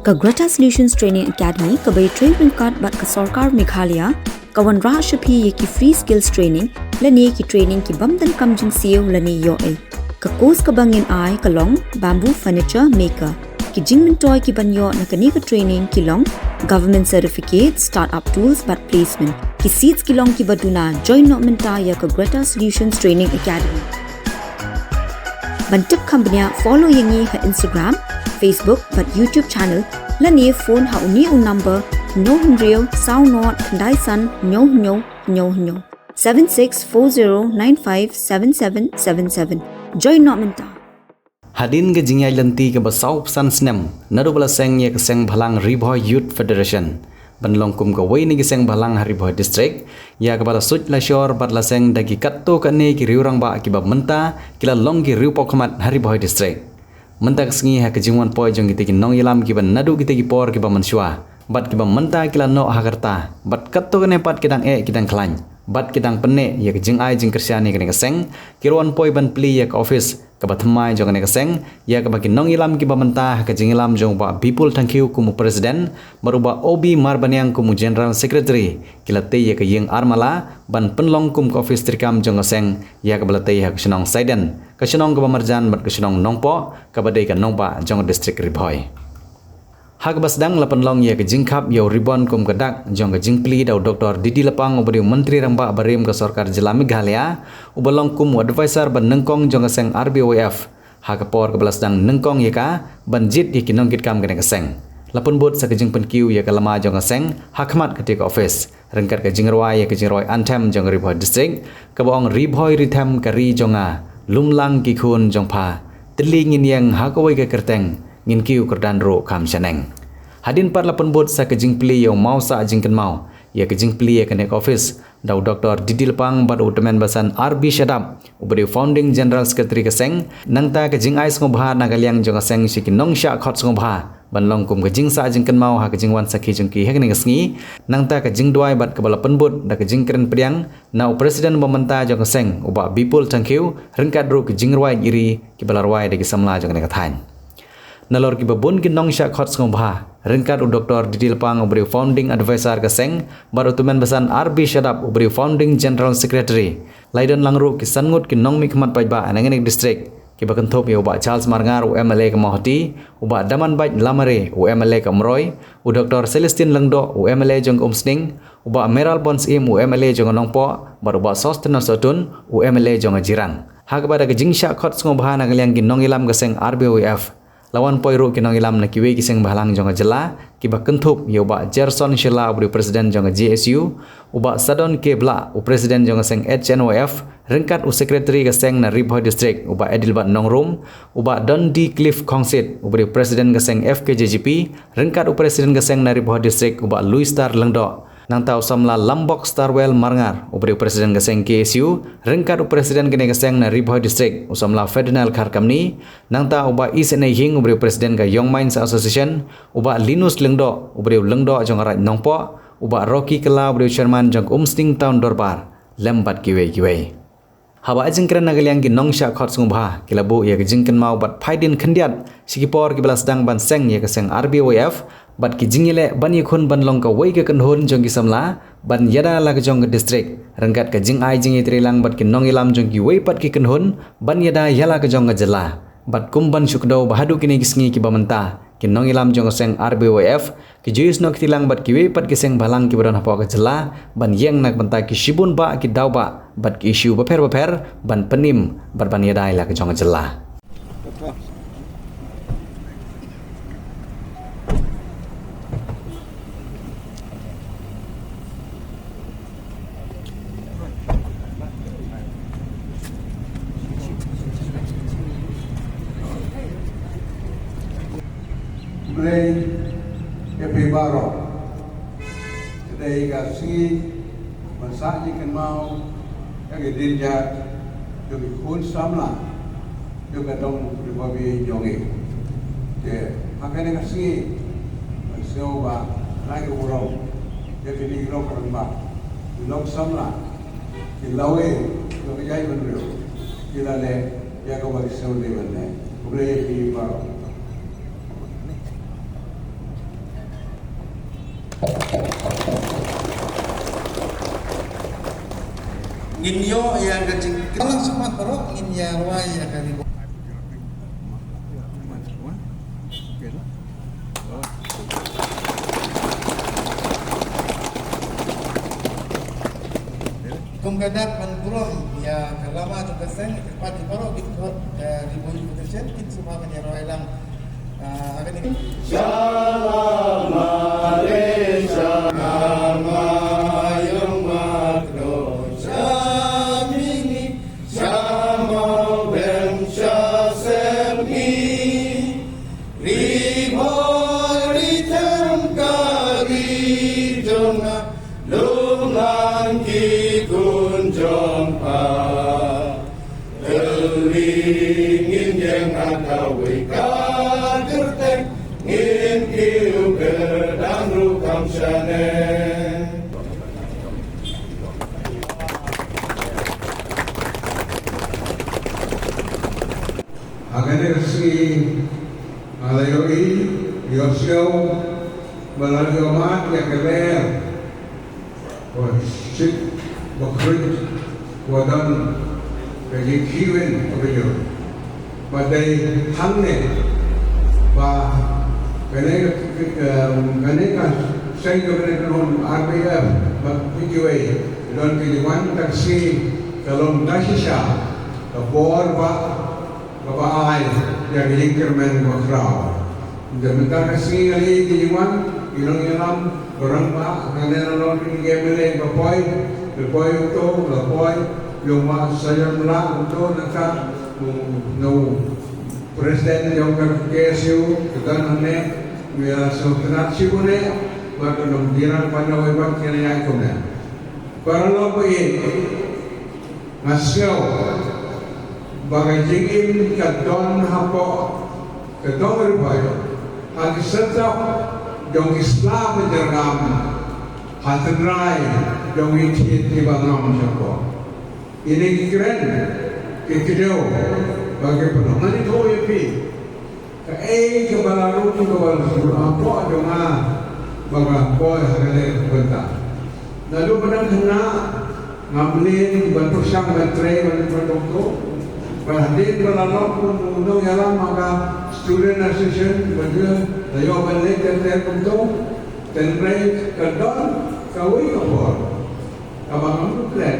ka Greta Solutions Training Academy ka bai training card bat ka Sarkar Meghalaya ka wan ra shapi ye ki free skills training lani ki training ki bamdan kamjing siu lani yo e ka course ka bangin ai ka long bamboo furniture maker ki jingmin toy ki banyo na kani ka training ki long government certificate startup tools but placement ki seats ki long ki baduna join no menta ya ka Greta Solutions Training Academy ban tip company follow yengi ha Instagram Facebook but YouTube channel lani phone ha uni un number no hunrio sao not daisan nyo 7640957777 join not menta Hadin ke jingyai lenti ke basau pesan snem nadu bala seng ye ke seng bhalang Riboy Youth Federation ban longkum ke wei ni ke seng bhalang Riboy district ya ke bala suj la shor bat la seng dagi katto ka ne ki riurang ba ki ba menta kila long ki riu pokmat Riboy district menta kesengi ha ke jingwan poi jong ki nong ilam ki ban nadu ki por ki ba mansua bat ki ba menta kila no hagarta bat katto ka ne pat kidang kidang klan bat kidang penne ye ke jing ai jing kersiani ke ne ke seng kiruan poi ban pli ye ke office ka bathmai jong ne kaseng ya ka bagi nong ilam ki bamanta ka jingilam jong ba people thank you kumu president maruba obi marbanyang kumu general secretary kilate ya ka yeng armala ban penlong kum ka office trikam jong kaseng ya ka balate ya ka senong saiden ka senong ka bamarjan bat ka senong nongpo ka badai ka nongba jong district Riboy hak basdang lapan long ya ke jingkap yo ribon kum kedak jong ke jingpli dau Dr. Didi Lapang ubari menteri ramba barim ke Sarkar Jila Meghalaya ubalong kum advisor ban nengkong jong keseng RBOF hak por ke belasdang nengkong ya ka banjit ya kinong kit kam kene keseng lapun bot sa ke jing penkiu ya ke lama jong keseng hakmat ketik office rengkat ke jingroi ya ke jingroi antem jong Riboy district ke bong Riboy ritem ke ri jonga lumlang ki khun jong pha telingin yang hakawai ke kerteng ngin kiu kerdan ro kam chaneng hadin par lapun bot sa ke jingpli yo mau sa jingken mau ya ke jingpli ya ke nek office dau Dr. Didi Lapang bad utemen basan RB Shadap ubri founding general secretary ke seng nangta ke jing ais ngobha nagaliang jong seng shiki nong sha khot ngobha ban long kum ke jing sa jingken mau ha ke jingwan sakhi jongki hek ne ngi nangta ke jing duai bat ke bala penbut da ke jingkren priang na president bomenta jong seng uba people thank you rengkat ro ke jingruai iri ki bala ruai de ki samla jong ne kathain nalor ki babon ki nong sha khot ngobha rengkat u Dr. Didi Lapang ubri founding advisor ke seng baru tumen basan RB Shadap ubri founding general secretary laidon langru ki sangut ki nong mikmat paiba anangenik district ki bakenthop yo ba Charles Marngar u MLA ke Mahoti u ba Daman Baj Lamare u MLA ke Mroy u Dr. Celestine Lengdo u MLA jong Umsning u ba Meral Bons im u MLA jong Nongpo baru ba Sostena Sotun u MLA jong Jirang hak bada ke jingsha khot ngobha nagaliang ki nong ilam ke seng RBOF lawan poiru kinong ilam na kiwe kiseng bahalang jong jela kiba kentup yo ba Gerson Shila ubri presiden jong GSU uba Sadon Kebla u presiden jong seng HNOF rengkat u secretary keseng na Riboy district uba Edilbat Nongrum uba Dondi Cliff Kongsit ubri presiden keseng FKJGP rengkat u presiden keseng na Riboy district uba Louis Star Lengdo nang tau samla Lambok Starwell Marngar ubri presiden keseng KSU rengkat u presiden kene keseng na Riboy district usamla Ferdinand Kharkamni nang ta uba Isene Hing ubri presiden ka Young Minds Association uba Linus Lengdo ubri Lengdo jong rai nongpo uba Rocky Kala ubri chairman jong Umsting Town Dorbar lembat kiwe haba jingkren nagaliang ki nongsha khot ngubha kilabu ya jingken mau bat phaidin khandiat sikipor ki belasdang ban seng ya keseng RBOF bat ki jingile ban yikhun ban long ka wei ke kanhon jong ki samla ban yada lag jong district rangkat ka jing ai jing itrilang bat ki nong ilam jong ki wei pat ki kanhon ban yada yala ka jong jela bat kumban shukdo bahadu kini kisngi ki bamenta ki nong ilam jong seng RBOF ki juis nok tilang bat ki wei pat ki seng balang ki badan hapa ka jela ban yeng nak banta ki shibun ba ki dauba bat ki issue baper ban penim bat ban yada ila ka jong jela Play Epibaro. Today kasi masakit kan mau yang dirjat yung kun samla yung katong Riboy Jongi. Jadi makanya kasi masih ba lagi urang yang kini urang keramba yung samla kilawe yung kaya benrio kilale ya kau bagi seorang mana. Play Epibaro. nginyo yang kecil kalang semat perok nginya ruai ya kali kumkadat manpurom ya kelama juga sen cepat di perok ikut di bawah petition itu semua menjadi ruai lang akan ini Shalom Malaysia Mayong Makro Samini Samau Ben Syasemi Riboritem Kali Jonga Lungan Ki Kunjong Pa Teringin yang akawi kadertek ngin kiu gedang rukam syane Agane resmi alayoi yosyo balagyomat ya keler sit bakrit wadan kaji kiwen abejo badai hamne ba kane ka sai jo kane non RPF ba PQA don kiliwan taksi kalom nasisha ka bor ba ay yang ingkermen bakraw sementara kasi ali kiliwan ilang orang ba kane non kiligemele bapoy to bapoy yung sayang la untuk naka no presiden yang KSU kita nane biar sebenarnya sibune baru nombiran pada webak kini yang kena kalau pergi masih bagai jingin kadon hapo kadon berbayo hal serta yang Islam menjergam hatirai yang ikut di bangam siapa ini keren kekidau bagi penonton itu yapi kebalaru kebalaru apa cuma apa harga bentar lalu benar kena ngambilin bantu sang menteri bantu berhadir berlalu pun undang jalan maka student association berdua layu balik dan bentuk dan mereka kedon kawin kapor abang kamu keren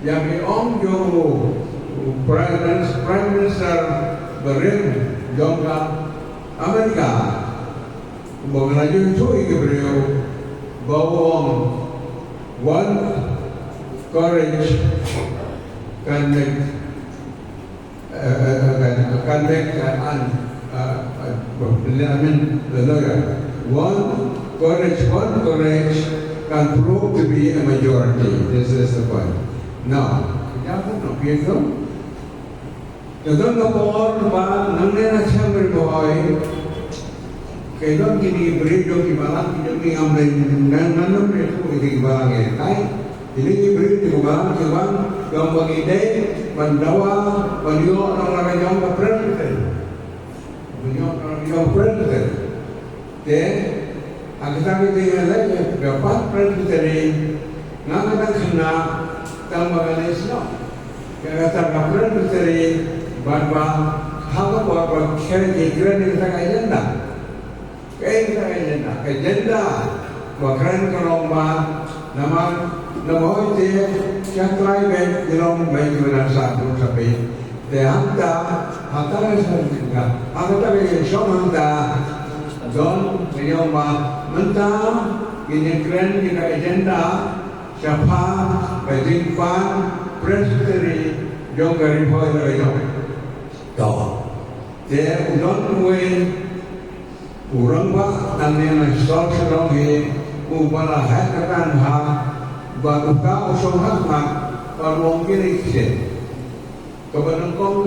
yang diom jo Prime Minister berim jongka Amerika mengenai itu beliau bawang one courage can make one courage can prove to be a majority. This is the point. Now, jangan begitu. Kadang kapor ba nang na siyempre boy. Kadang kini beri do ki balang ki amre nan itu ki balang ya. Kai ini beri di balang ki bang yang bagi ide bandawa banyo nang la jong ka president. Banyo nang jong president. Agak kita lagi dapat president nang ada kena tambah Islam. Kata president bahwa hal bahwa kira-kira ini agenda bahkan kalau nama itu yang terakhir dalam bagaimana satu sampai dehanta antara sebenarnya antara yang don menyoma mentah ini keren juga agenda siapa berjumpa presiden yang garipoi lagi Kau, dia udon kue, urang ba, nanti stop sedang he, ubala hat akan ha, baru kau sohat mak, kalau mungkin ikut. Kebetulan kau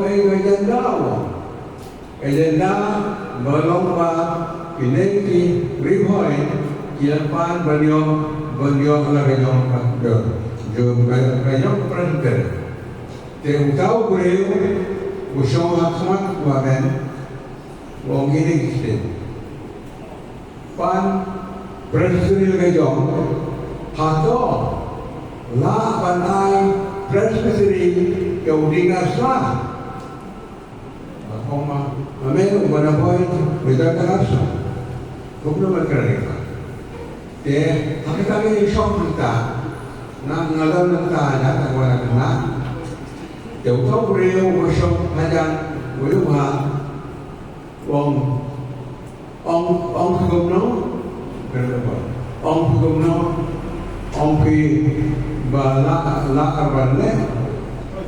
agenda belum ba, ini ki riboi, kian banyo lagi jom kajong presiden. Dia tahu beliau. Usung hakmat wamen wong ini kisah pan presiden kejong hato la panai presbytery yang dinaslah. Koma, ameno mana boy, beda terasa. Kumno berkerja. Dia, kami shop kita, ngalau kita ada kawan kena. Dia tahu beliau shop ada, beliau ông gumno, kerja ông gumno, ông pi bala arban le,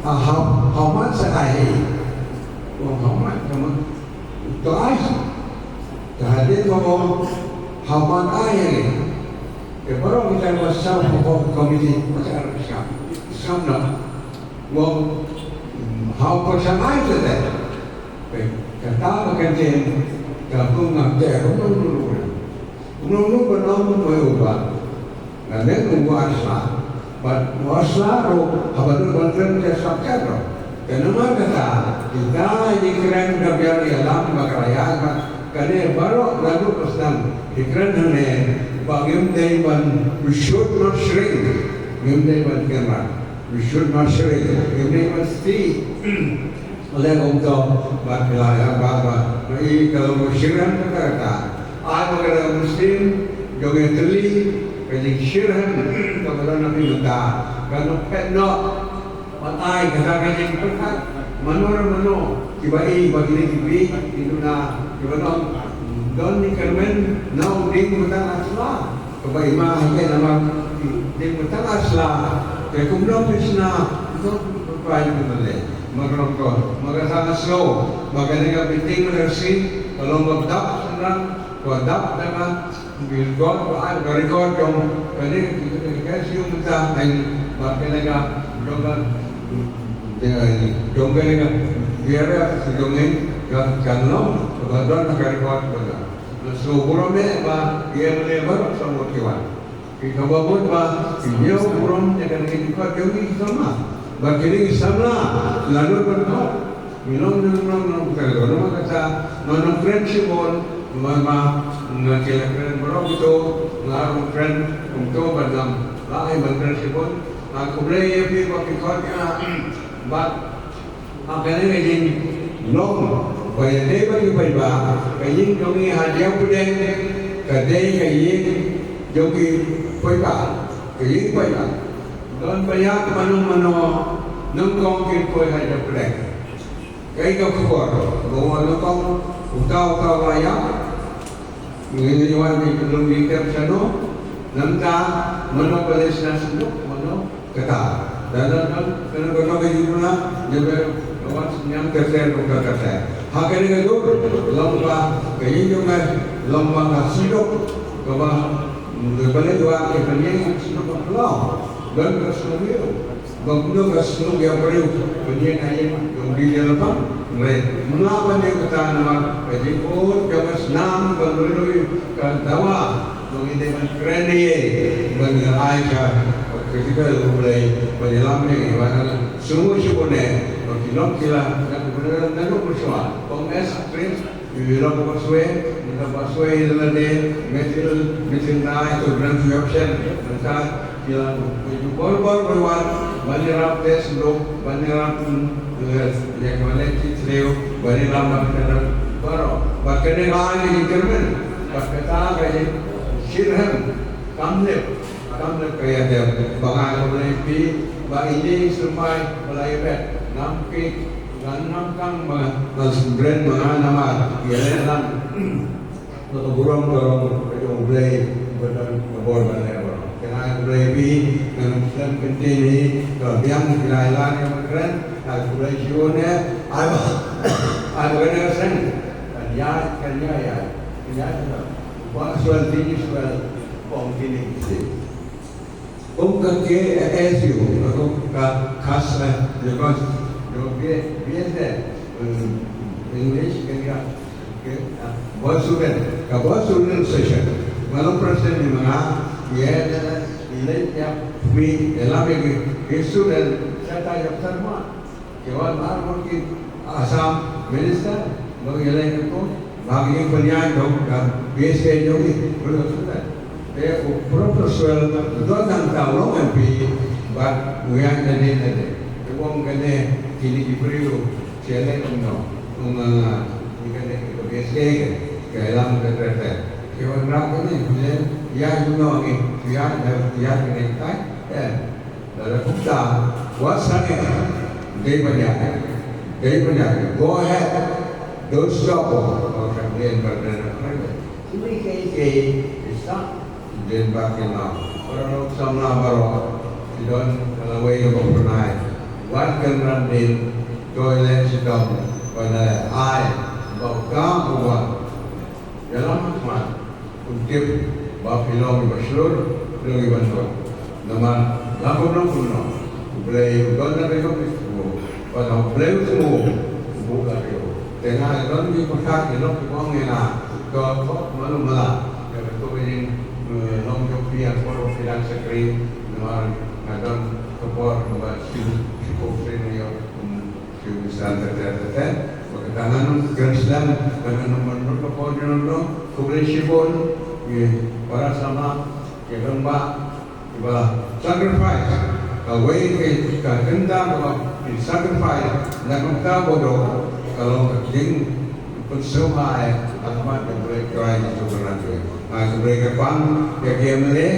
how much saya Muhammad sama Tuhan jadi kalau haman ayat ni baru kita masuk ke komisi masyarakat Islam nak wong hau percaya saja kata makan dia kampung ngajak umur benar berubah nanti tunggu asla ro habaru bantuan jasa kerja kenapa kata kita dikeren kabiar alam makaraya karena baru lalu Islam dikeren hanya bagi mereka we should not shrink mereka kenal we should not shrink mereka mesti oleh untuk berkelaya bahwa ini kalau musyrikan kata aku kata Muslim jangan teli kalau syirhan kepada Nabi Muhammad kalau petno Matai katakan yang berkat mano kibai bagi kibi itu na kibanon don ni kermen nau ding mutang asla kibai mah ke nama ding mutang asla ke kumno pisna itu berpai betul magasa slow maganda penting mersi kalau magdap senang magdap dengan bilgon record yang kali kita kasih muta yang maganda Dongeng ni, biar dongeng kanlong, kebetulan negara kuat betul. Sebelum ni, dia melebar sama kiwan. Kita buat dia sebelum jangan kita jauhi sama. Bagi sama, lalu berkata, minum kalau nama kata, mana friendship pun, mana ngakilkan berapa ngaruh friend untuk berdam, lain friendship pun. Aku boleh pergi pakai kotnya, but apa ni kajin long, bayar dia bagi bayar, kajin jongi hadiah pudeng, kadai kajin jongi bayar, don bayar mano nungkong kiri hadiah pudeng, kajin kau keluar, bawa nungkong utau bayar, ini jual di belum di sana, namta mano balas nasi kata dan kena berbagai jumlah juga kawan yang terser bukan terser. Hakan ini tu lomba kayu juga lomba kasidok kawan berbalik dua kepenyen kasidok pulau dan kasidok bangkudo kasidok yang perlu penyen ayam yang di dalam mengapa dia kata nama kajipur kawan senam bangkudo katawa mengintai keren dia mengenai ketika mulai penyelamnya ibarat semua sebenarnya kita kebenaran dan bersama Kongres Prince Europe Pasway dalam mesin naik ke Grand Option mereka kita berbuat banyak tes untuk banyak yang mana kita banyak lama baru bahkan yang lain di Jerman kata kayak Shirham Kamlep kaya dia bangai mulai pi ini semai mulai bet nampi ganam brand mana nama ia dalam untuk burung mulai berdan bor balai kena mulai pi dengan Muslim penting ni yang kilailan yang keren mulai siunnya ada kena sen kanya soal ini soal pengkini sih. Bukan ke SU, aku khas lepas biasa English kena buat student session. Malam present di mana dia adalah nilai yang dalam student saya tanya sama, kawan baru mungkin Assam minister bagi itu bagi penyanyi dong biasa juga bersudah. Profesor tuan tahu MP but we are the day that day. The one can kini Ibrahim siapa umno ikan itu biasa ke dalam kereta. Kewan rakyat ini boleh ya umno ini ya kini kai ya. Dalam kita wasanya dia banyak. Go ahead, don't stop. Kemudian berdana kerja. Ini kayak stop. Kemudian bagaimana? Orang sama baru. Don't away of overnight. One can run in, toilet, sit down, but I, about calm one. Jalan mana? Untuk bapilong bersyur, lagi bantuan. Nama, lakukan puno. Boleh, bukan dari kamu. Pada boleh semua, bukan itu. Tengah orang di pasar, di lokal orang yang kau malu malah. Kalau begini, long jokian, kalau tidak sekali, nama kadang kepor, nama Sini si besar terdekat, bagaimana Kristus dengan nomor kepojokan itu, kemudian sibuk, para sama, lembah, sacrifice, away ke kanda, sacrifice, nak kita bodoh, kalau kecing pensumai, atau yang boleh kaya itu berlaku. Sebagai kapan, dia mele,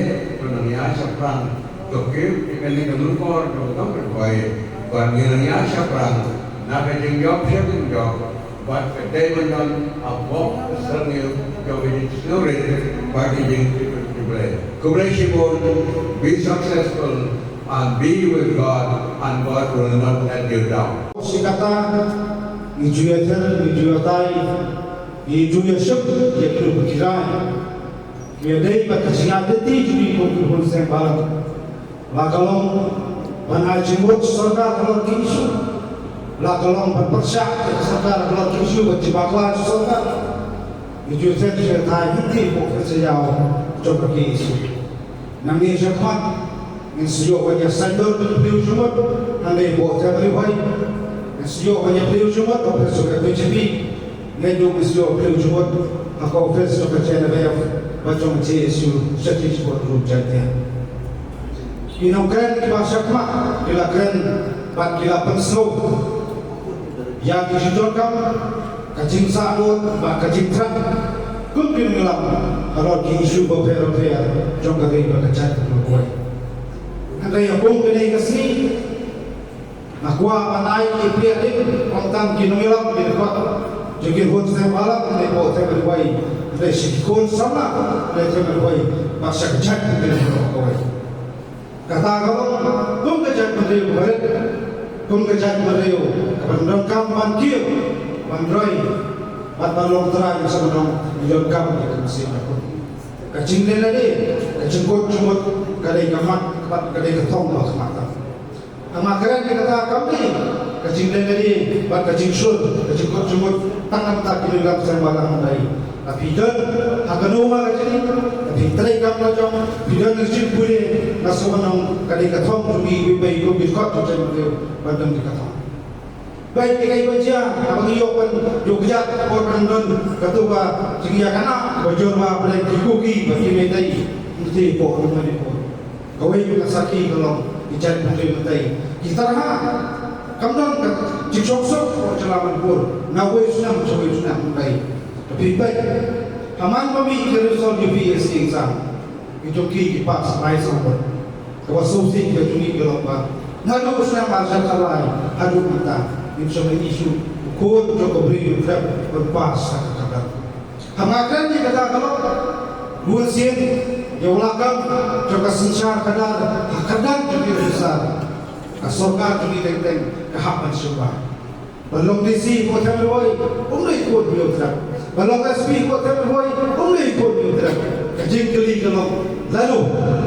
penanya seperang, tokil, ini kenukor, kita berbaik. Panggilannya siapa? Nak job siapa job? But they will not walk the sangil job in story bagi jeng kublai sibuk, be successful and be with God, and God will not let you down. Sikata nijuyatai nijuyasuk yaitu berkirai. Kedai berkasiat di kumpul sembal. Lakalong Panajimut sarkar kalau kisu, lakalong berpersak sarkar kalau kisu berjibaklah sarkar. Itu saya hati bukan sejauh coba kisu. Nanti siapa yang sejauh banyak sandal beliau jumat, nanti buat beliau baik. Sejauh banyak beliau jumat, apa suka berjibi, nanti sejauh beliau jumat, aku ofis suka cina bayar macam Yesus setiap buat rujatnya. Inongkan bahasa mak, dilakukan bagi pensau yang disidorkan kacing sabut, kacing terang, kumpul milam kalau isu beberapa jangka dari berkecat berbuat. Ada yang pun kena kesini, nak kuah panai ipliatin, kontan kinu milam di dekat, jadi hot saya malam, mereka hot saya berbuat, resiko sama, mereka berbuat bahasa kecat berbuat. Kata kalau kum kerja berdeu berat, kum kerja berdeu, kemudian kam banjir, bandroi, batbalong terang sebelum dilengkap dengan mesin aku. Kacing lelaki, kacing cumut, kadai kamat, kadai ketong lah kemata. Amakaran kita kami, kacing lelaki, bat kacing sur, kacing cumut, tangan tak dilengkap sembarang dari. Tapi dan akan rumah kacing, tapi terikam macam, tidak nerjil boleh. Nasuanong kadai katong rugi bayi rugi kot macam itu bandang di katong. Baik kaya baca abang iyo pun jogja orang don ketua segi kana bajor ma belai dikuki bagi metai mesti po rumah di po. Kawai juga sakit kalau dicat putri metai. Kita ha kamdon ciksok celaman pur nawai sunam metai. Tapi baik aman kami kerusol di VSC exam. Itu ki pas rai sampun. Kawasusi ke jungi gelombang. Nado usna masal kalai, adu mata. Insya isu kur joko beri udah berpas kata. Hamakan ni kata kalau dua sen jawlakam joko sensar kadar jadi besar. Asoka jungi teng kehapan subah. Belum disi ko tameroi, umri ko biotrak. Belum SP ko tameroi, umri ko biotrak. Kajingkeli kalau lalu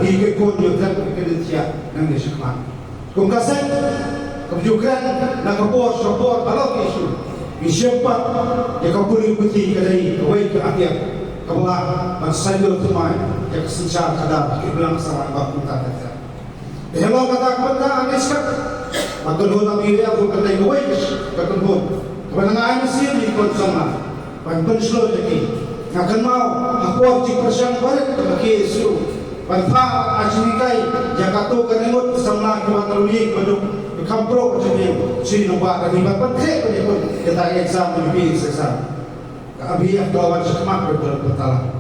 ikut ko biotrak kedentia nang disekman. Kung kasih kebujukan nak kapor kalau isu siapa yang kau boleh ikuti kedai kawai ke akhir kabelah mansayur temai yang kesencar kadar kebelang sama bapak kita kata. Kalau kata kata aniskat matulun ang iri ako katay kawai katulun kebelangan mesin di konsoma panpun slow jadi ngakan mau aku cik persiang balik ke isu Panfa ajinikai Jakarta kanengot samla kuat teruli kodok kampro jadi si nombak dari bapak kek pada pun kita exam lebih exam. Abi kawan sekemat bertala.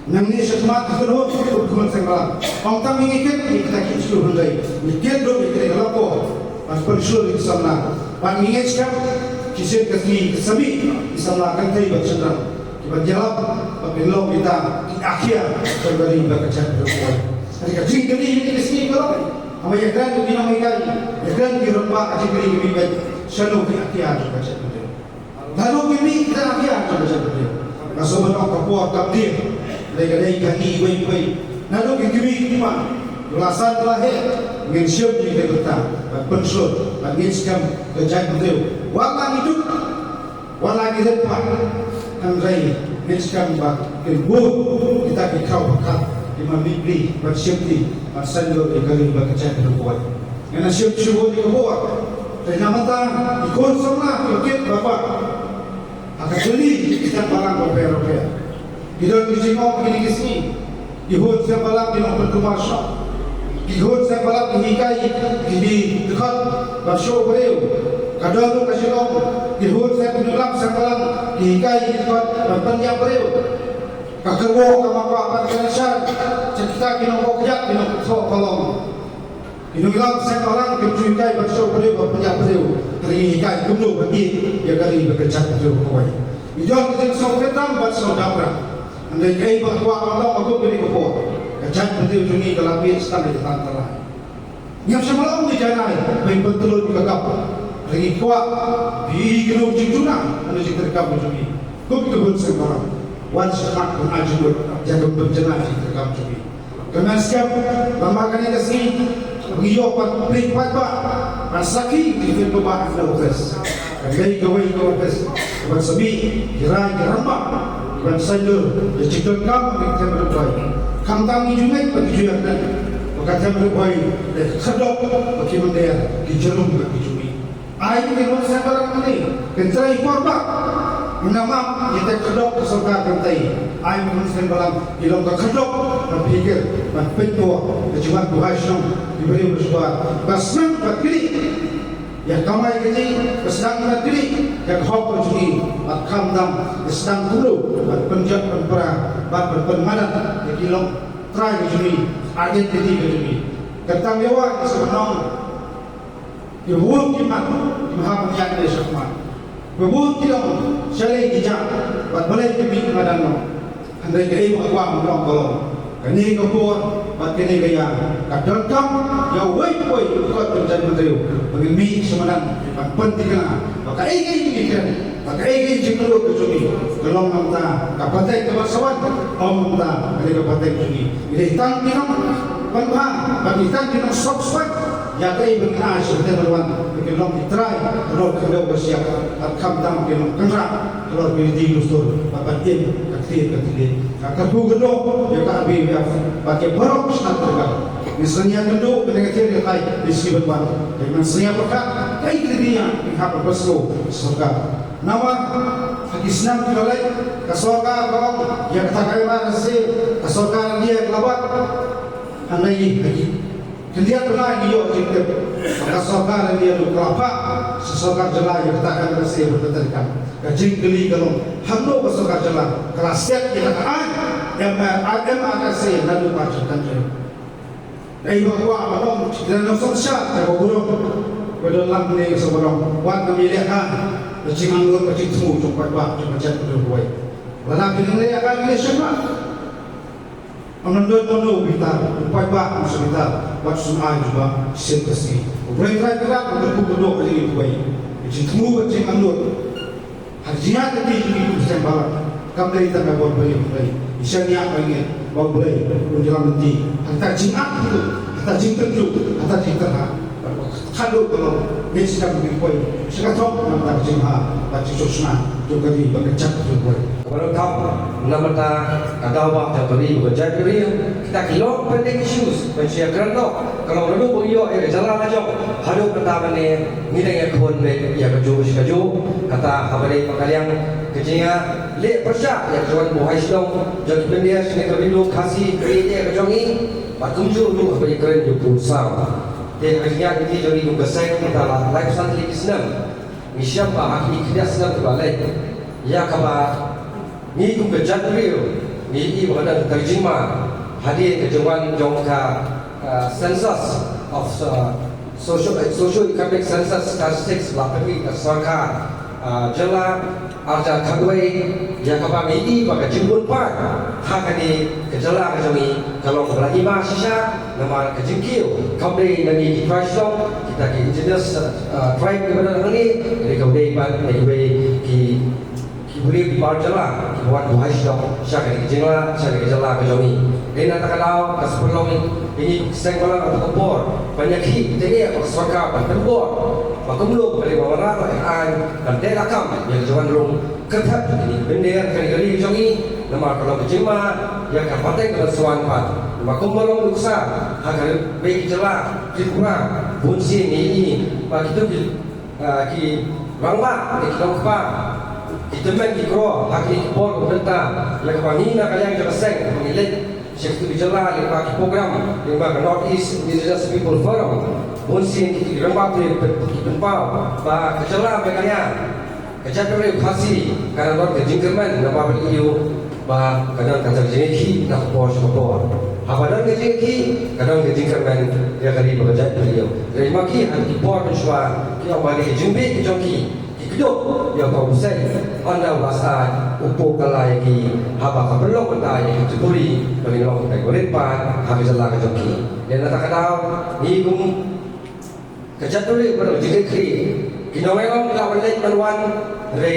Namni sekemat terus berkumpul sengkala. Pangtam ingin kita kisah hundai. Mikir dulu kita lapo. Pas persul di samla. Pan ingin sekarang kisah kasih kesabi di samla kan tadi bercandang. Kita jawab apabila kita akhir terjadi berkecak berkuat. Jika jingkiri ini kesini kalau apa yang kan kita mengikat, yang kan kita rumah jingkiri ini baik, selalu kita akhir berkecak berkuat. Lalu kita akhir berkecak berkuat. Masuk benar kapuat kabdir, lagi kaki baik. Lalu kita cuma belasan lahir dengan siap di kita berpensul, mengiskan berkecak berkuat. Walau itu, walau kita pak. Andai miskan bak kebun kita kau bakat lima bibli bersiapti bersanjur dikali berkecak berbuat. Karena siap cuba dikebuat. Dan namanya ikut semua ikut bapak. Akan beli kita barang berpera-pera. Kita dijengok ini kesini. Ikut saya balap di nomor kemasya. Ikut saya balap di hikai di dekat bershow beliau. Kadang tu kasih tahu, dihut saya penulang sekalang dihikai dibuat berpenjam beliau. Kakerwo kamapa perkenasan, cerita kinongkok jak kinongkok sok kolong. Kinongkok sekalang dicuikai bershow beliau berpenjam beliau. Dihikai kumdu bagi dia kali berkecak beliau kawai. Ijon kita sok petang bershow dabra. Andai kai bahwa Allah aku beri kepot. Kecak beliau juni kelapis tanah di tanah. Yang semalam dijanai, baik betul dikagap. Lagi kuat di gedung Cingcuna ada di terkam bumi. Kau betul sembarang. Wan semak pun ajur jaga berjenah di terkam bumi. Kerana siap memakan yang kesini beliau pat peringkat pak masaki di film bahas lawas. Kali kawai lawas. Buat sebi kira rambak. Buat sanjur diciptakan kamu di tempat baik. Kamtang ijungai pertujuan dan berkata berbaik. Sedok bagi mendaya di jerum bagi jumi. Air di rumah saya barang ini kencerai korban menamam kita kedok keserta kentai air mengusahakan barang hilang kekedok berpikir berpintua kecuali Tuhan Syam diberi bersuara bersenang berkiri yang kamai kecil bersenang berkiri yang hop berjudi berkamdam bersenang dulu berpenjat berperang berpermadan yang hilang try berjudi agen jadi berjudi tentang dewa sebenarnya Ibu kimat, maha penyiap dari semua. Ibu tiang, shalai dijak, buat boleh kami kemadang no. Andai kaya ibu awam dong kolong. Kini kepur, buat kini kaya. Kadang kam, ya woi ikut berjalan menteri. Bagi mi semenang, penting kena. Maka ini kan, maka ini jengkel kecumi. Kelong namta, kapatai kebasawan, om namta, ada kapatai kecumi. Ini tang kinam, penbang, bagi tang kinam sok-sok. Ya kaya berkena seperti berwan Kelong ditrai Kelong kelong bersiap Alkam dam kelong kenrak Kelong pilih lustur Bapak dia Kaktir Kakirku gedok Ya kabi Pakai borok Senang tergal Misalnya gedok Kena kecil dia kai Di sini berwan Dengan senyap berkat Kaya kelihnya Pihak berpesu Surga Nama Lagi senang tergalai Kasorga Kau Ya kata kaya marasi Kasorga dia Kelabat Andai lagi Kemudian pernah dia jengkel maka sokar dia lupa apa sesokar jelah yang katakan bersih berbentarkan kajing geli kalau hamlo besokar jelah kerasiat kita kan MRC lalu macamkan je dari bahwa malam dan langsung syat saya buruk berdalam ni seorang buat memilihkan kajing anggur kajing semua cumpat bah cuma cat berbuai walau kita akan siapa Menunduk kita, upaya bah kita, buat semua juga sentasi. Berita kita berdua kali itu baik. Jentmu kecil anut. Hajinya tadi itu sembah. Kami kita buat baik. Isinya apa ini? Buat baik. Menjelang nanti. Kita jingat itu, kita jingtenju, kita jingtenah. Khanduk kalau misal berikut, sekarang nak tak jemah, tak cucukna, juga di bekerja berikut. Kalau kau nama ta kata awak jatuhi bekerja beri kita kilo penting issues pensiun kerana kalau lalu beliau jalan aja halu kata mana ni dengan kawan be ya kaju kata habari pakalian kerjanya le persia ya kawan buhay sedang jadi pendia sini kerja kasih kerja kejongi batumju lu habari keren ju pusau dia kerja ini jadi juga saya kita lifestyle Islam ni siapa ahli kerja Islam terbalik ya kabar ni tu kerja beliau ni ibu ada terjemah hadir kejuan jongka census of socio-economic census statistics lapari sarkar jala arja khagwai ya kaba mi ba kejibun pa ha kani kejala kejami kalau kala ima sisa nama kejingkiu kabe nani di fashion kita ki indigenous tribe kepada ni dari kabe ba ki boleh diparjala buat buhay sedang syakir kejengla syakir kejala kejami ini nak kalau kasperlong ini senggolan atau kebor banyak hi jadi apa suaka berkebor bakumlu balik bawara an dan delakam yang jawan rung ketat ini bendera kali-kali kejami nama kalau kejema yang kapaten kalau suan pat bakumulong luksa agar baik kejala tripura bunsi ini bagi tu ki bangba di kapa kita main di kro hakli bor benta yang kami nak kalian jaga seng mengilit syekh tu dijala lepas program lepas North East Indigenous People Forum bunsi kita lembab di tempau ba kejala kalian kejadian khasi karena North Jingkerman nama beliau ba kadang kata jeniki nak bor sebor habadan jeniki kadang Jingkerman dia kali bekerja beliau dari maki hati bor mencuba kita balik jumbi kejoki hidup yang kau usai anda rasa upo kalai ki haba kabelok bentai cukuri bagi orang baik berlepas habis jalan kejoki dan tak kadau ni gum kejatuh ber jadi kri kinawang lawan lek perwan re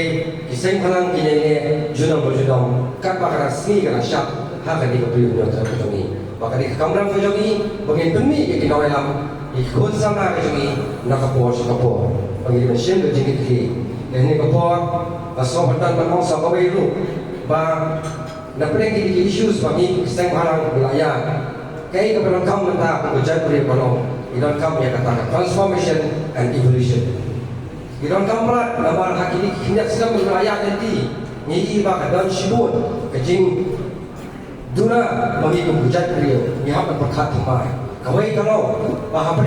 kiseng halang kinene junam berjunam kat bakar sni kana syak ha kali ko priyo nyata kejoki bakari kamram kejoki bagi demi kinawang ikut sama kejoki nakapor sakapor bagi mesin kejoki kri ini kapor asal berdan memang sahabat itu bah nampak ini issues bagi kisah orang wilayah kayak kepada kamu mentah berjaya beri kolom idan kamu yang katakan transformation and evolution idan kamu berat nama hak ini kinyak sedang wilayah nanti ni iba kedan sibun kejing duna bagi berjaya beri ni apa berkat temai kawai kalau bah apa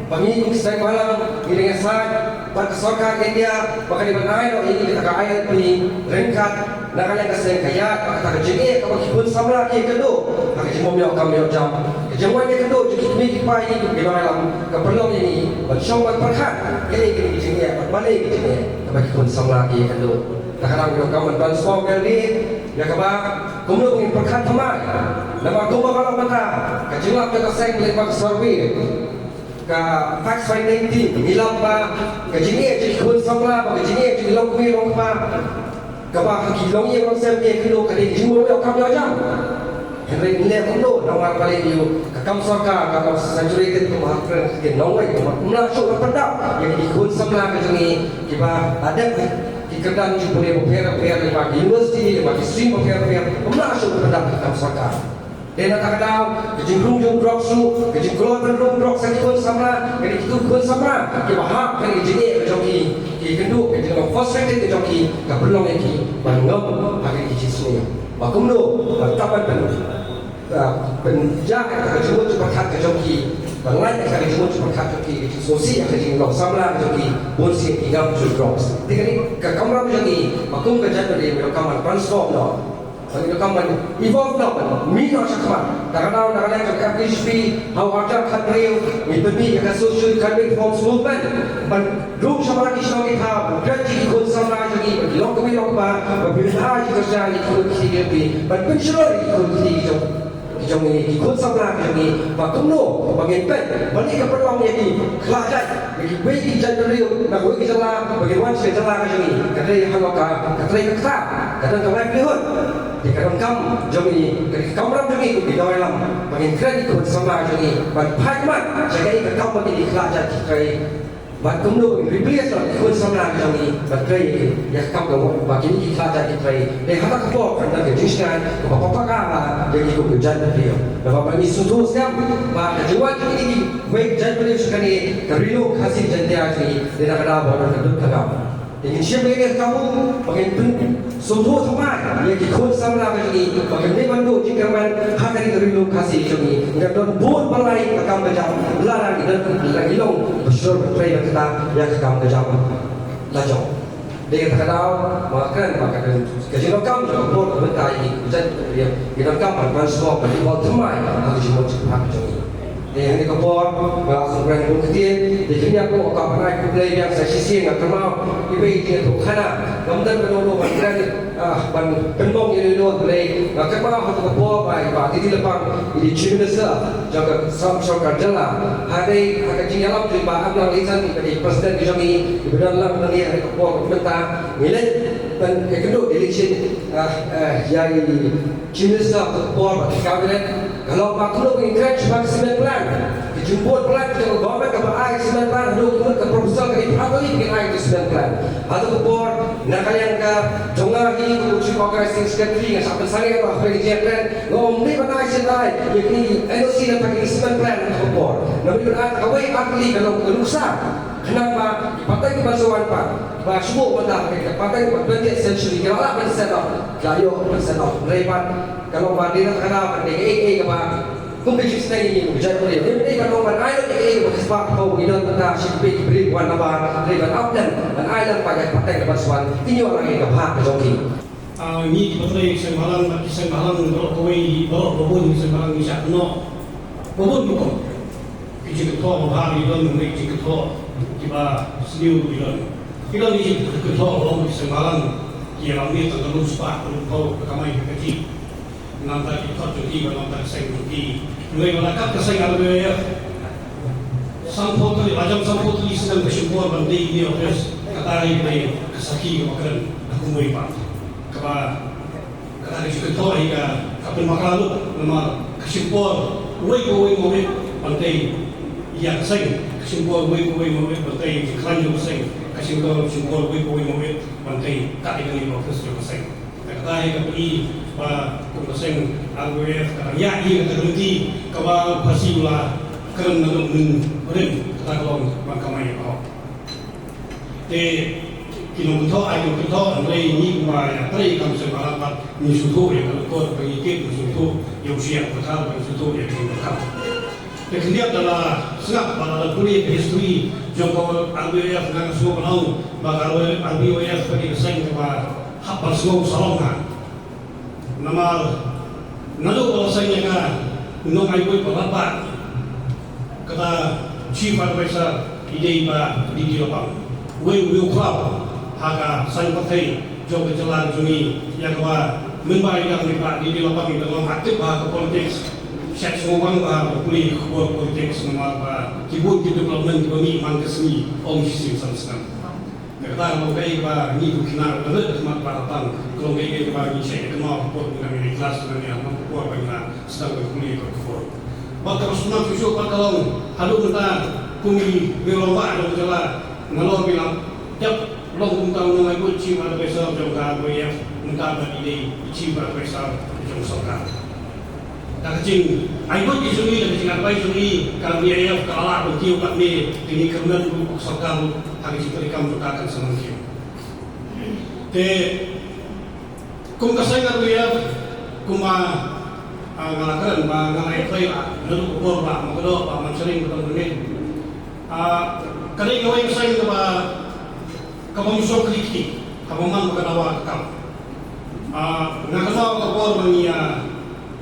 bagi kisah orang ini ngesat berkesorkan India bahkan di benair ini kita kaya punya ringkat nak kalian kasih kaya kata kejengih kalau kibun samla ki kendo nak kejemom yang kami jam kejemuan yang kendo jadi kami kipai ini di dalam keperluan ini bersyawat perhat ini kejengih balik kejengih kalau kibun samla ki kendo nak kadang kita kamu transform kali ya kaba kumlo ingin perhat tamai nama kumlo kalau mata kejengah kita seng lepas survey ka fact finding team hilang ba ka jinge jadi kun samla ba ka jinge jadi long kumi long pa ka ba ki long ye long sem ye kilo ka de jimu yo kam yo jam henry le kondo nawar bale yu ka kam sarka ka kam saturated to hakran ke nongwai ko mula so ka pendap yang di kun samla ka jinge ki ba ada ki kedan ju boleh berpera le ba university le ba stream berpera mula so ka pendap kam sarka dan tak tahu kejengkrung jung drop su kejengkrung pendung drop sakit pun sama jadi itu pun sama kita bahap kan jadi kejoki ki kenduk jadi frustrated kejoki ka belum lagi bangam hari ini sini bakum do tapan penjaga kejengkrung cepat kat kejoki bangai ka kejengkrung cepat kat kejoki sosi ka kejengkrung sama kejoki pun si tinggal jung drops jadi ka kamera kejoki bakum kejadian dari kamera transform do bagi kamu evolve nak, minat cakap. Tak kenal, tak kenal cakap PHP, how ada kadriu, ini yang social economic reforms movement. Man, grup sama lagi sama kita, berjanji ikut sama lagi, berlok kami lok ba, berbeza kerja ikut KDP, berpensiun ikut kijong ini ikut sama lagi. Bakum no, bagi pet, balik ke peluang ini, kelajat, bagi bagi kadriu, nak bagi jalan, bagi wan jalan kijong ini, kadriu haloka, kadriu kata, kadang kau nak lihat. di kadang kam jogi kamram jogi di dawai lam bagi kredit ko sama jogi bat phagmat jagai ka kam bagi ikhlaja kai bat kumdo replace ko sama jogi bat kai ya kam ko bagi ikhlaja kai de hata ko kan da jisna ko papa ka jadi ko jan dia bapak bagi sudu siap ba jiwa ini baik jan beli sekali karilo hasil jantia ni de kada bodoh kedut kada ingin siapa yang kamu bagian suatu tempat yang dikut sama lagi bagian bantu jika man hari ini lokasi ini dan buat balai kamu macam larang dan lagi long besar berplay kita yang kamu macam lajau dia kata maka kerja kamu buat bentar ini jadi kita kamu semua bagi buat temai harus semua cepat ini yang ini kebor, bahasa berani bukti. Di sini aku akan pernah play yang saya sisi yang termau. Ibu ini tu kana, kemudian penolong ban penbong ini dua play. Maka mana aku kebor baik, di depan ini cuma sah. Jaga sam kerja. Hari jadi alam tu bah abang lisan di presiden di sini. Di dalam nanti hari kebor minta nilai dan kedua election yang cuma sah kebor bagi kabinet. Kalau makhluk encourage bagi 9 plan, dijemput plan ke government ke ai 9 plan, dulu ke proposal ke ahli ke ai 9 plan. Atau ke board nak kalian ke jongar ini ke chief organizing secretary yang sampai saya lah bagi plan. Ngom ni mana ai yakni NOC nak bagi 9 plan ke board. Nabi Quran awai ahli kalau kerusak. Kenapa? Partai Kebangsawan Pak. Bah semua benda partai 20th century kalau lah set up. Layo set up. Lepas kalau banding kena banding ke apa kompetisi ini berjalan boleh ini kalau man ayo ke sebab kau gidan tentang sipi beri wan apa leban updan dan island pakai partai Kebangsawan ini orang yang bahag joki ni betul sembalang bagi sembalang berkoi berbun sembalang ni sakno berbun bukan kita tahu bahag gidan mereka kita tahu tiba seliu gidan kita ni kita tahu orang sembalang yang ambil tentang sebab kau kamai kecil nanti kita jadi nanti saya jadi mulai melakukan kesalahan dia sampul tu macam sampul tu sedang bersyukur bandai ini terus kata ini kesaki makan aku mau ipat kata juga tahu hingga kapan makan lu nama kesyukur mau bandai yang saya kesyukur mau bandai keranjung saya kesyukur mau bandai tak ini proses juga saya kata ini kumpulan anggota kerajaan yang terhenti kawal pasila kerana menurut kata kalau makamai kau. Kilometer ayo kita mulai ini kembali tadi kami sebarang ni suatu yang kalau pengikut suatu yang siap betul suatu yang betul. Kemudian adalah sangat pada kuliah history jangkau anggota dengan semua orang bagai anggota seperti saya kepada hafal semua salongan. Nama nalu kalau saya kan nong ayu berapa kata chief advisor ide iba di lapang we club haga saya pakai jauh jalan jumi yang kau membayar yang mereka di lapang itu dalam aktif bahasa politik saya semua orang kuliah politik semua kibut development kami mangkesni om sisi sama kata kalau kayak apa ni tu kena ada semak peralatan kalau kayak apa ni saya kenal buat dengan ini kelas dengan yang buat dengan sedang berkuliah berkuliah. Bapak Rasulullah Yusuf kalau halu kita kumi berlomba dalam jalan ngalor bilang tiap long tahu nama ikut cium ada besar jangka boleh minta berdiri cium ada besar jangka sokar. Tak kecil, ikut di sini dan dengan baik sini kalau dia yang kalah berkiu kat ni ini kerana sokar hari kita kamu berkata sama kiu. Kum kasih kalau dia kuma ngalakan ngalai play lalu kubur pak makdo pak mansering betul ni. Kali kau yang saya kamu musuh kritik, kamu man berkata kamu. Ngakau kubur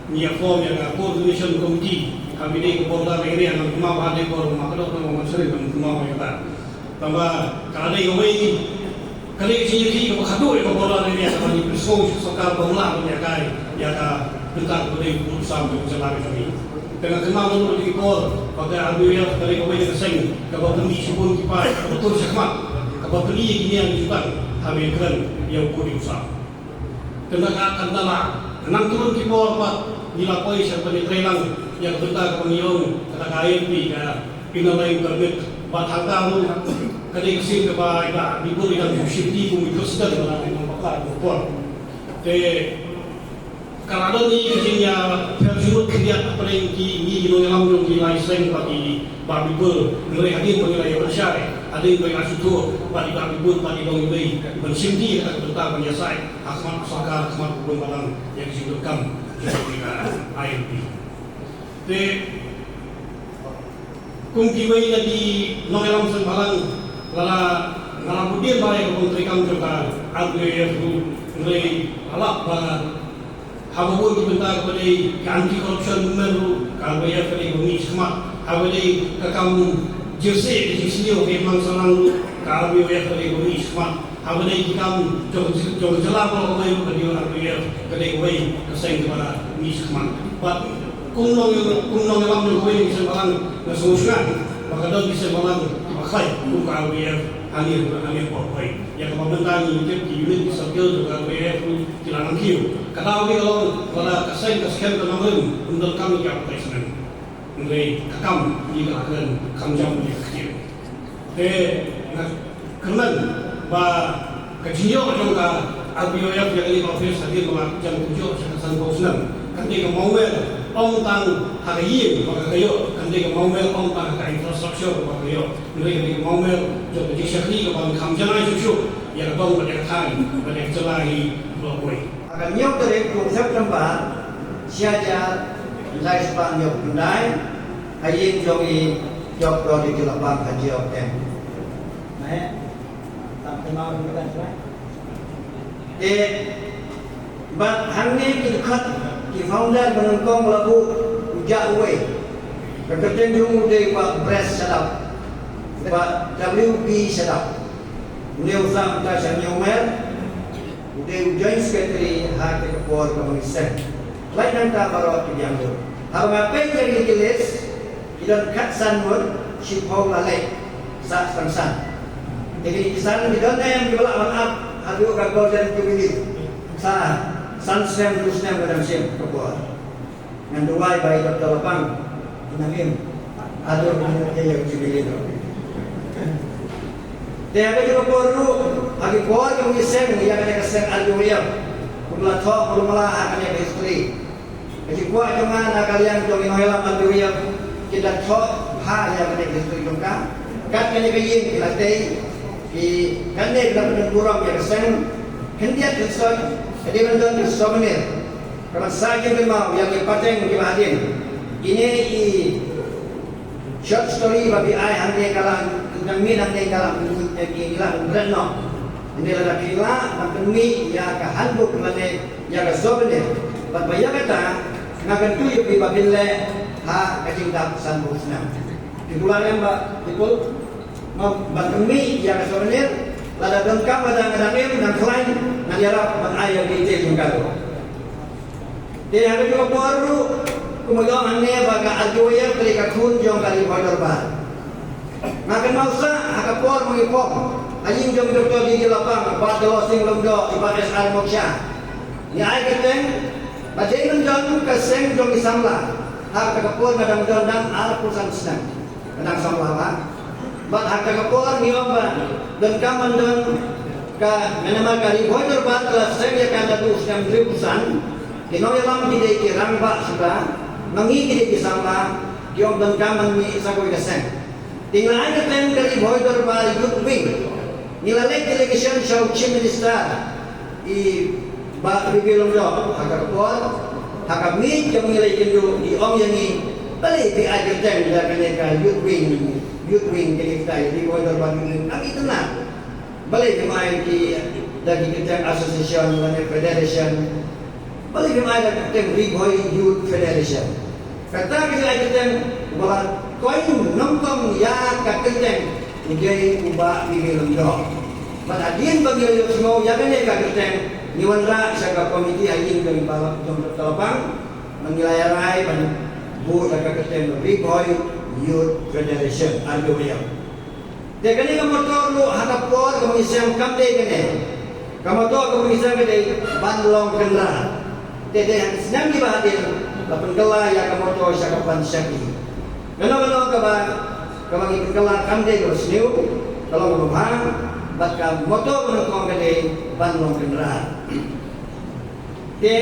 Nia form yang coordination committee kami di Kapolda ini yang mau hadir korum makdo nama mansering dan mau kita. Tambah kalau ada yang kali ini kita berkata Kapolda ini yang kami bersong sokar bangla punya kai yang tentang beri urusan berjalan kami. Dengan kenal dulu di Kapol pada alhamdulillah dari kami dengan seng kapal beli sebelum kipai betul sekmat kapal beli ini yang dijual kami keren yang boleh usaha. kena nang turun ki por pa dilapoi sa penitrelang yang benta kepengiyong kata KMP ka pinalay permit batang lu kadang sing ke ba ila libur yang safety pun itu sudah dalam pakar por te kalau ni kerja perjumut kerja apa yang ki ni dalam yang ki license bagi babibur mulai hadir penilai bersyari ada yang berasal tu bagi babibur bagi dong ini bersindi atau tentang penyelesai akhmat sakar akhmat pun balang yang disebutkan jadi IMP te kung kiway na di nangilang sa balang lala ngalabudir ba yung kontrikang juga ABF nilai alak ba hababun dibenta kepada anti-corruption movement ABF kepada Indonesia semak kepada kakam jersey di sini memang senang ABF kepada Indonesia semak kepada kakam jauh jelas kalau kau kepada ABF kepada kau keseng kepada Indonesia semak kung nong alam ng kau yung isang balang na solusyonan baka daw bisa balang makay kung ABF angin po kau yang kemampuan ini unit bisa skill juga ABF kilangan kiu kata kalau keseng kesekian kenangan untuk kami yang placement nilai kakam jika akan kamjam yang kecil kerana ba kecil juga ABF yang ini office hadir jam 7 sekitar 9 ketika mau ông tăng hàng gì mà cái yếu, anh đi cái mong mel ông tăng cái infrastructure mà cái yếu, người cái mong mel cho cái chiếc xe đi cái bằng khám chân ai chút chút, giờ cái bông cái thang, cái chân ai vừa quay. Akan nyok dari konsep tempat, siaja lifespan nyok tunai, ayin jongi jok rodi di lapang haji okem. Nah, tak kenal kita kan? But hangni kita ki founder menungkong lagu ujak uwe berketeng dung ude pak breast sedap pak WB sedap ude usam ta sanyomel ude joint secretary hak ke por komisen lain nanta baro diambil hal ngapain jadi jelas idan katsan word shipong lalai sa sansan jadi kisan didan yang dibelak up adu ka golden jubilee sa Sansem terusnya kadang siap keluar. Yang dua baik Dr. Lapang, nangim, ada yang yang civil itu. Tiada juga perlu, bagi keluar yang misem yang ada kesan aluminium, kumla thok kumla akan yang history. Jadi kuat jangan kalian jogi noelam aluminium kita thok ha yang ada history juga. Kat kene kayin kita tei, di kene kita penurang yang kesan hendiat kesan. Jadi menonton di souvenir. Kalau saja memang yang dipateng di Madin. Ini short story bagi ai hande kalang tentang min hande kalang ini lah berenno. Ini lah kila dan mi ya ka handbook mane ya ka souvenir. Bagi kata ngakan tu yang dibabille ha kacinta pesan busna. Di bulan yang itu mau mi ya ka souvenir. Lada dengkap pada ngadangim dan selain nadiarap mengayal di ijil juga tu. Dia ada juga baru kemudian ane baga aljoya ketika kun jong kali hodor bar. Makan mausa agak por mengipok. Aying jong doktor di lapang bad do sing lomdo ibadah SR moksha. Ni ai keteng bajai jong keseng jong isamla. Hak agak por ngadang jong dan arah pulsan senang. Ngadang samla Bat hak kapor niomba dan kaman dan ka menama kali hodor bat kelas saya kan ada usam ribusan kinoy lam tidak kirang ba sudah mengiki di sama diom dan kaman mi sagoy kaseng tinggal aja ten kali hodor ba youth wing nilalek delegation show chief minister i ba bibilong do hak kapor hak mi jam nilai kendu di om yang ni balik di aja ten da kan youth wing jadi kita di Wajar Bandung kami tenang balik kemain di dari kita association dan federation balik kemain kita Riboy Youth Federation kata kita bahwa koin nongkong ya kita menjadi ubah di London pada dia bagi semua yang ini kita niwanra sebagai komite ayin dari balap jom telepang menilai rai bu kita Riboy Youth Federation aluminium. Dekani ka motor lu hadap por kami siang kamde kene. Kamu tahu kamu bisa kedai bandlong kendra. Tete yang senang di bahadir. Lapan kala ya kamu tahu syakapan syaki. Kalau kamu ikut kala kamde kalau seniu. Kalau rumah, bakal motor menungkong kedai bandlong kendra. Te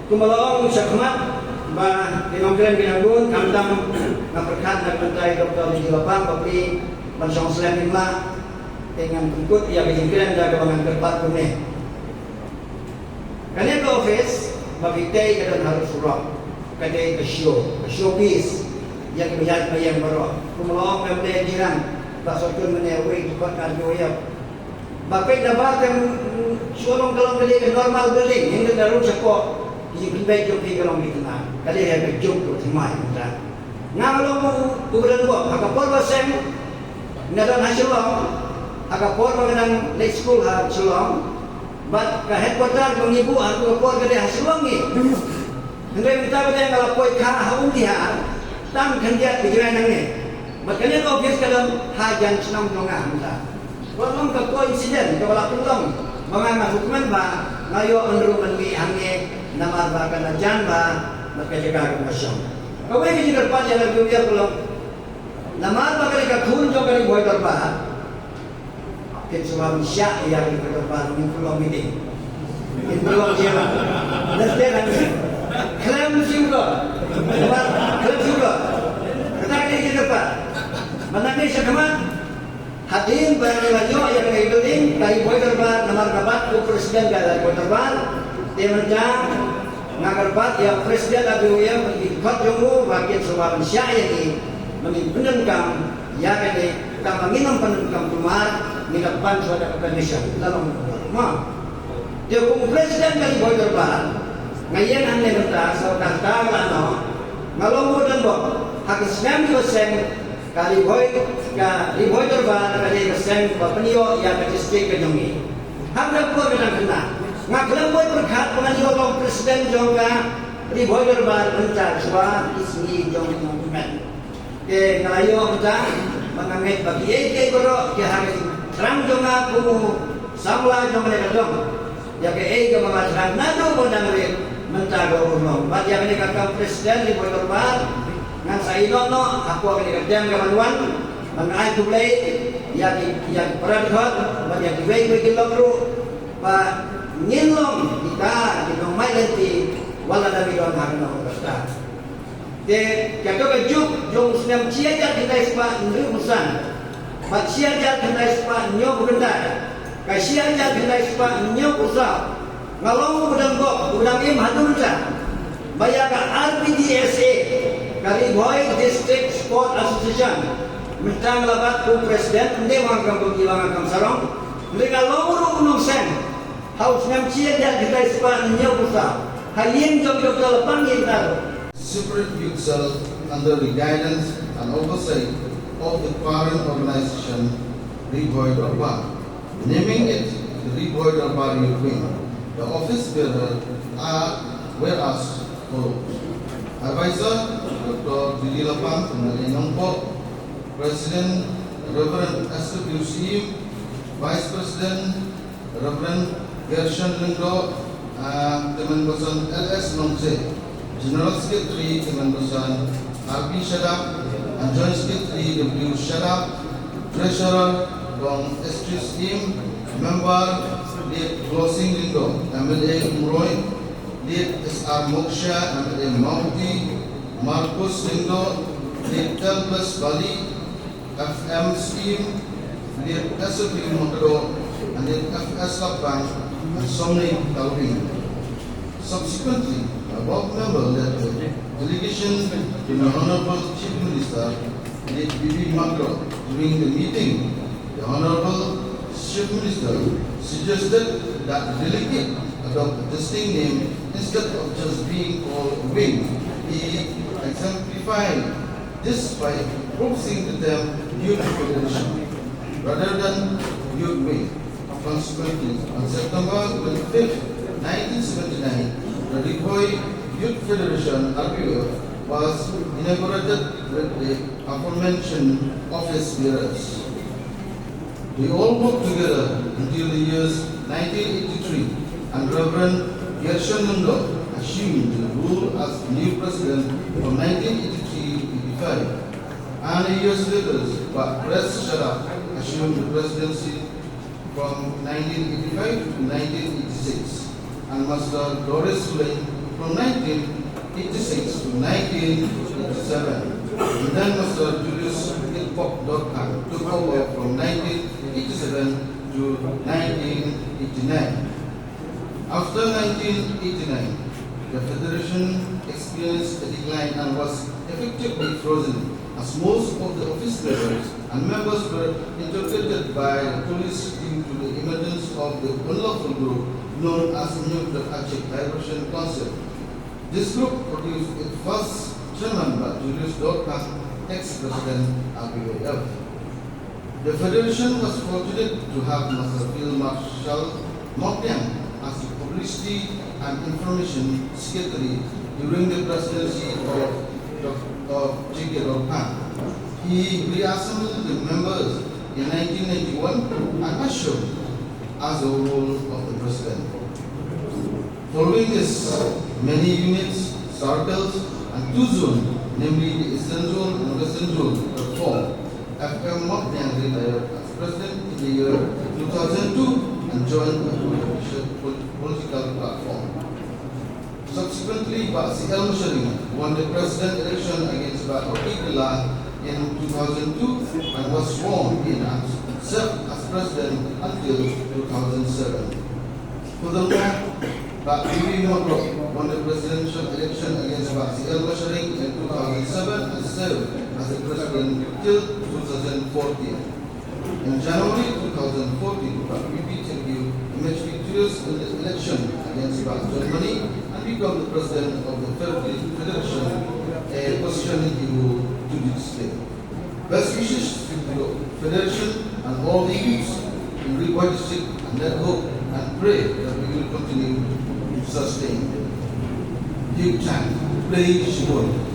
kumalong syakmat. Ba tinongkren ginanggun kamdam ngaperkat nagpantay Dr. Liji Lapang papi mansong selamin la dengan ikut ia kejingkiran jaga bangan kerpat kunih. Kanya ke office mabitay kadang harus surah kadang ke showpiece yang kebiasaan bayang baru kumalong kamdaya jiran bakso kun menewai tukar karyoyap bapak dapat yang suolong kalau kadang normal building yang dalam sekok Jadi baik jom tiga orang itu nak, kali yang berjumpa tu semai macam. Ngalau kuburan buat, agak porba sem, ngadan hasilong, agak porba kadang late school hasilong, but ke headquarter mengibu aku porba kadang hasilong ni. Hendak kita kadang kalau koi kah haung dia, tam kerja pikiran ni. Makanya kau biasa kadang hajan senang tengah macam. Kalau kau koi insiden, kalau pelong, mengambil hukuman bah, ngayo andru menwi angge. Nama bahkan ajan bah mereka jaga kemasam. Kau ini juga pas jalan dunia kalau nama bahkan kita thun jo kali boy terba. Kita semua manusia yang terba ni pulau ini. Ini pulau dia. Nasdeh nanti. Klaim juga. Klaim juga. Kita ini juga. Mana ni sekamat. Hadim berani yang kali building kali boy terba nama kabat presiden kali boy terba. Dia menjang ngagarbat yang presiden ABUM berikut jumbo bagian semua manusia ini memimpin kam ya kene kam menginam penengkam kumar minappan suara Indonesia dalam rumah dia kum presiden kali boy terbar ngayen ane benda saudara lano ngalongo dan bo hak 90% kali boy terbar kali persen penio ya ke distrik kejongi hak pun kena Ngaklam boy berkat pengajuan presiden juga di boy terbar mencari suara ismi jong dokumen. Ke ngalayo kita mengambil bagi eke bro ke hari terang jonga kumu samla jong mereka jong. Ya ke eke mengajukan nado bodangre mencari urung. Bagi yang dikatakan presiden di boy terbar ngan saya nono aku akan dikatakan kemanuan mengenai tublai yang peradhat bagi yang diwei kilogru pak Nilong kita di nomai lenti wala dami don harno kasta. De kato ka juk jong senam ciaja kita ispa nri musan. Bat ciaja kita ispa nyo bugenda. Ka ciaja kita ispa nyo usa. Ngalong budang im hadun sa. Baya ka RPDSA kari Boy District Sport Association. Mentang labat ku presiden ende wangkam pengilangan kam sarong. Mereka lomuru unung sen. Haus ngam cia dia kita ispan nyausa. Halien jom Dr. Panggil tahu. Separate itself under the guidance and oversight of the parent organization, Riboy Darbar, naming it the Riboy Darbar Youth Wing. The office bearer were asked for Advisor Dr. Liji Lapang Nongpo, President Reverend SWC, Vice President Reverend Gershon Lindo, Kemenkosan LS Nongse, General Secretary Kemenkosan RP Shadap, and Joint Secretary W Shadap, Treasurer Dong Estri Scheme, Member Late Closing Lindo, MLA Umroy, Late SR Moksha, MLA Mauti, Marcos Lindo, Late Telplus Bali, FM Scheme, Late SOP Montero, and Late FS Lapang, and Somni Talping. Subsequently, a board member led the delegation to the Honorable Chief Minister, late B.B. Makro. During the meeting, the Honorable Chief Minister suggested that the delegate adopt a distinct name instead of just being called Wing. He exemplified this by proposing the term Youth Federation rather than Youth Wing. Consequently, on September 25, 1979, the Riboy Youth Federation RPF was inaugurated with the aforementioned office bearers. They all worked together until the years 1983, and Reverend Gershon Nundok assumed the rule as new president from 1983-85. And years later, but Pres Sharaf assumed the presidency from 1985 to 1986, and Master Doris Lane from 1986 to 1987. And then Master Julius Gilpop Dorkan took over from 1987 to 1989. After 1989, the Federation experienced a decline and was effectively frozen, as most of the office bearers and members were intercepted by the police due to the emergence of the unlawful group known as New Aceh Liberation Council. This group produced its first chairman by Julius Dorkan, ex-president ABWF. The Federation was fortunate to have Master Field Marshal Mokniang as the Publicity and Information Secretary during the presidency of J.K. Dorkan. He reassembled the members in 1991 and assumed as the role of the president. Following this, many units, circles, and two zones, namely the Eastern Zone and Western Zone, were formed. FM Mokniang retired as president in the year 2002 and joined a political platform. Subsequently, Ba'asi El-Mushari won the president election against Ba'ati Bilal in 2002 and was sworn in and served as president until 2007. Furthermore, Ba'ati Modok won the presidential election against Ba'asi El-Mushari in 2007 and served as the president till 2014. In January 2014, Ba'ati emerged victorious in the election against Germany and become the president of the Federation, a position he will to this day. Best wishes to the Federation and all the youths in Riboi district, and let hope and pray that we will continue to sustain. Give chant, play Shiboi.